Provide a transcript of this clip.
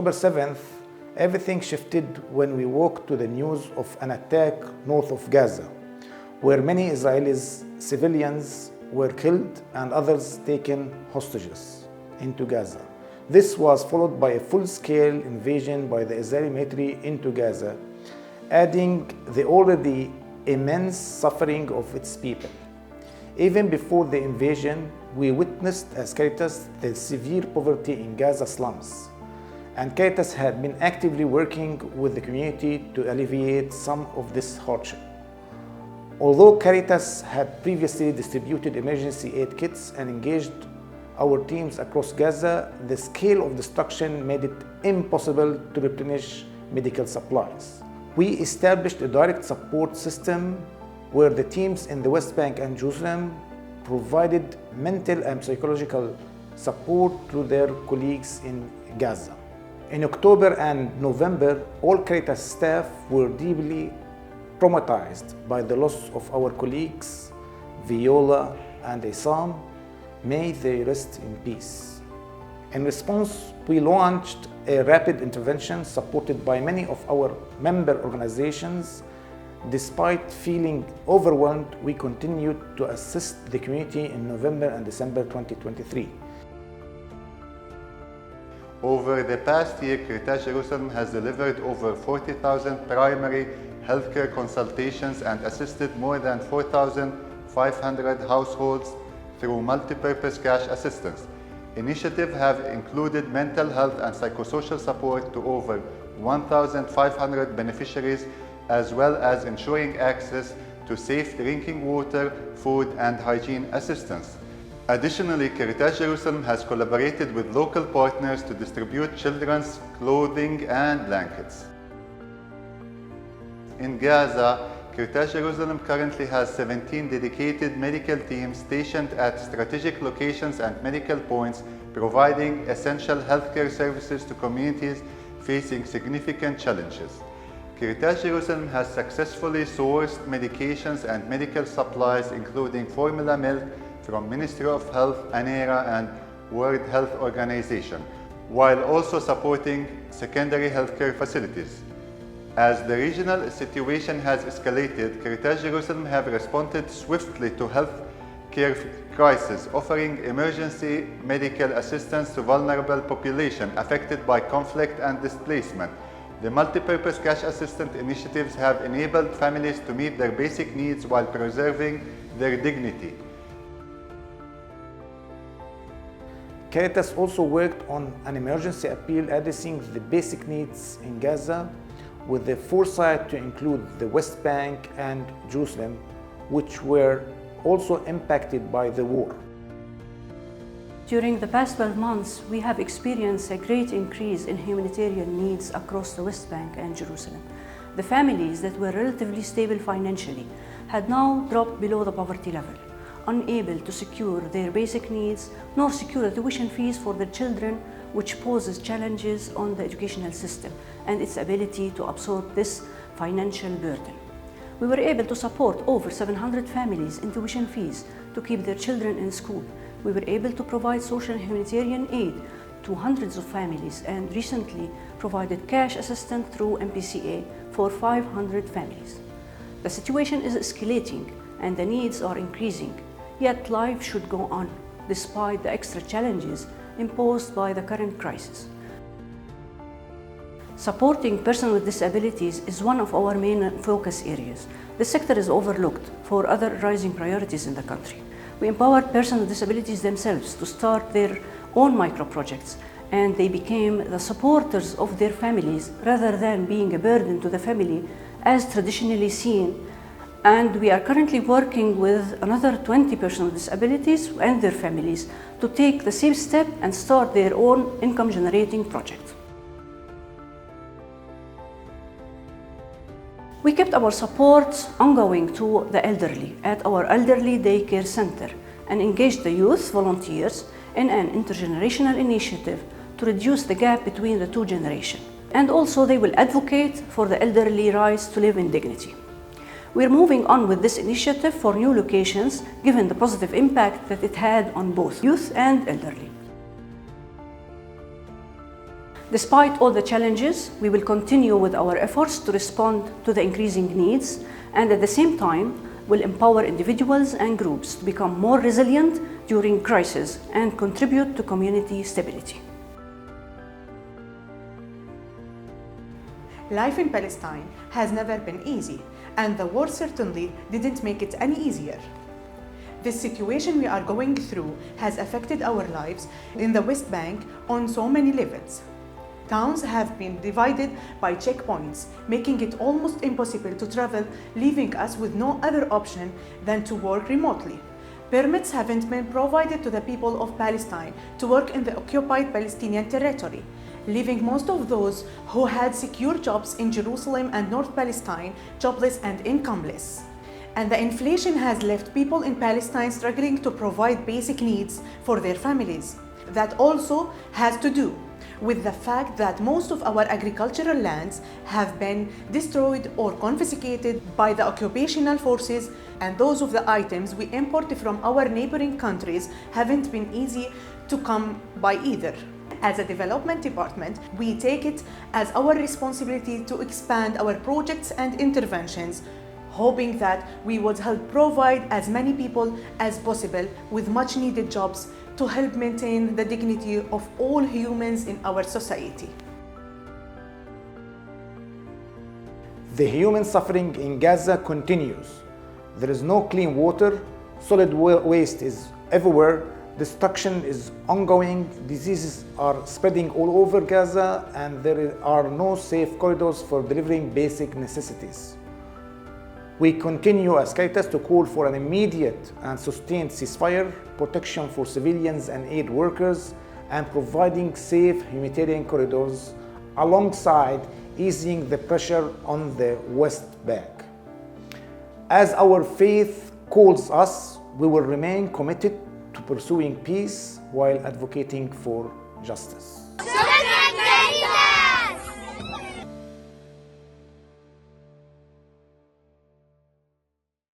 October 7th, everything shifted when we woke to the news of an attack north of Gaza, where many Israeli civilians were killed and others taken hostages into Gaza. This was followed by a full-scale invasion by the Israeli military into Gaza, adding the already immense suffering of its people. Even before the invasion, we witnessed as Caritas the severe poverty in Gaza slums, and Caritas had been actively working with the community to alleviate some of this hardship. Although Caritas had previously distributed emergency aid kits and engaged our teams across Gaza, the scale of destruction made it impossible to replenish medical supplies. We established a direct support system where the teams in the West Bank and Jerusalem provided mental and psychological support to their colleagues in Gaza. In October and November, all Caritas staff were deeply traumatized by the loss of our colleagues, Viola and Isam. May they rest in peace. In response, we launched a rapid intervention supported by many of our member organizations. Despite feeling overwhelmed, we continued to assist the community in November and December 2023. Over the past year, Caritas Jerusalem has delivered over 40,000 primary healthcare consultations and assisted more than 4,500 households through multi-purpose cash assistance. Initiatives have included mental health and psychosocial support to over 1,500 beneficiaries, as well as ensuring access to safe drinking water, food, and hygiene assistance. Additionally, Caritas Jerusalem has collaborated with local partners to distribute children's clothing and blankets. In Gaza, Caritas Jerusalem currently has 17 dedicated medical teams stationed at strategic locations and medical points, providing essential healthcare services to communities facing significant challenges. Caritas Jerusalem has successfully sourced medications and medical supplies, including formula milk from Ministry of Health, ANERA, and World Health Organization, while also supporting secondary healthcare facilities. As the regional situation has escalated, Caritas Jerusalem have responded swiftly to healthcare crisis, offering emergency medical assistance to vulnerable population affected by conflict and displacement. The multi-purpose cash assistance initiatives have enabled families to meet their basic needs while preserving their dignity. Caritas also worked on an emergency appeal addressing the basic needs in Gaza, with the foresight to include the West Bank and Jerusalem, which were also impacted by the war. During the past 12 months, we have experienced a great increase in humanitarian needs across the West Bank and Jerusalem. The families that were relatively stable financially had now dropped below the poverty level, unable to secure their basic needs nor secure the tuition fees for their children, which poses challenges on the educational system and its ability to absorb this financial burden. We were able to support over 700 families in tuition fees to keep their children in school. We were able to provide social and humanitarian aid to hundreds of families and recently provided cash assistance through MPCA for 500 families. The situation is escalating and the needs are increasing, yet life should go on despite the extra challenges imposed by the current crisis. Supporting persons with disabilities is one of our main focus areas. This sector is overlooked for other rising priorities in the country. We empowered persons with disabilities themselves to start their own micro-projects, and they became the supporters of their families rather than being a burden to the family as traditionally seen. And we are currently working with another 20 persons with disabilities and their families to take the same step and start their own income-generating project. We kept our support ongoing to the elderly at our elderly daycare center and engaged the youth volunteers in an intergenerational initiative to reduce the gap between the two generations. And also they will advocate for the elderly rights to live in dignity. We're moving on with this initiative for new locations, given the positive impact that it had on both youth and elderly. Despite all the challenges, we will continue with our efforts to respond to the increasing needs, and at the same time will empower individuals and groups to become more resilient during crisis and contribute to community stability. Life in Palestine has never been easy, and the war certainly didn't make it any easier. This situation we are going through has affected our lives in the West Bank on so many levels. Towns have been divided by checkpoints, making it almost impossible to travel, leaving us with no other option than to work remotely. Permits haven't been provided to the people of Palestine to work in the occupied Palestinian territory, leaving most of those who had secure jobs in Jerusalem and North Palestine jobless and incomeless. And the inflation has left people in Palestine struggling to provide basic needs for their families. That also has to do with the fact that most of our agricultural lands have been destroyed or confiscated by the occupational forces, and those of the items we import from our neighboring countries haven't been easy to come by either. As a development department, we take it as our responsibility to expand our projects and interventions, hoping that we would help provide as many people as possible with much needed jobs to help maintain the dignity of all humans in our society. The human suffering in Gaza continues. There is no clean water, solid waste is everywhere, destruction is ongoing, diseases are spreading all over Gaza, and there are no safe corridors for delivering basic necessities. We continue as Caritas to call for an immediate and sustained ceasefire, protection for civilians and aid workers, and providing safe humanitarian corridors alongside easing the pressure on the West Bank. As our faith calls us, we will remain committed to pursuing peace while advocating for justice.